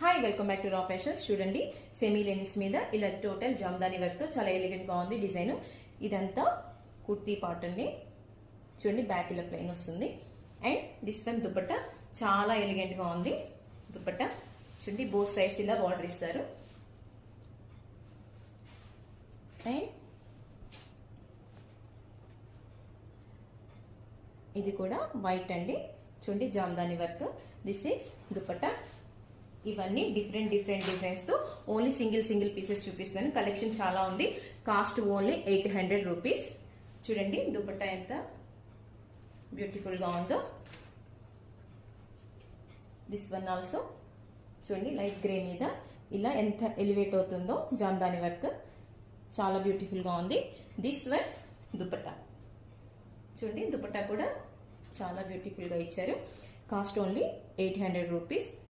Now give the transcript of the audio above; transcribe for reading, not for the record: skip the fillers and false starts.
Hi welcome back to రా fashions. చూడండి, semi linens మీద ఇలా టోటల్ జామ్దాని వర్క్ తో చాలా ఎలిగెంట్ గా ఉంది డిజైన్. ఇదంతా కుర్తీ పార్ట్ అండి. చూడండి, బ్యాక్ ఇలా ప్లెయిన్ వస్తుంది. అండ్ దిస్ వన్ దుపట్టా చాలా ఎలిగెంట్ గా ఉంది. దుపట్టా చూడండి, బోత్ సైడ్స్ ఇలా బార్డర్ ఇస్తారు. అండ్ ఇది కూడా వైట్ అండి. చూడండి, Jamdani work. This is dupatta. ఇవన్నీ డిఫరెంట్ డిజైన్స్ తో ఓన్లీ సింగిల్ పీసెస్ చూపిస్తాను. కలెక్షన్ చాలా ఉంది. Cost only 800 rupees. చూడండి, దుపట్టా ఎంత బ్యూటిఫుల్ గా ఉందో. దిస్ వన్ ఆల్సో చూడండి, లైట్ గ్రే మీద ఇలా ఎంత ఎలివేట్ అవుతుందో జామ్దాని వర్క్. చాలా బ్యూటిఫుల్ గా ఉంది. This one dupatta. చూడండి, దుపట్టా కూడా చాలా బ్యూటిఫుల్ గా ఇచ్చారు. Cost only 800 rupees.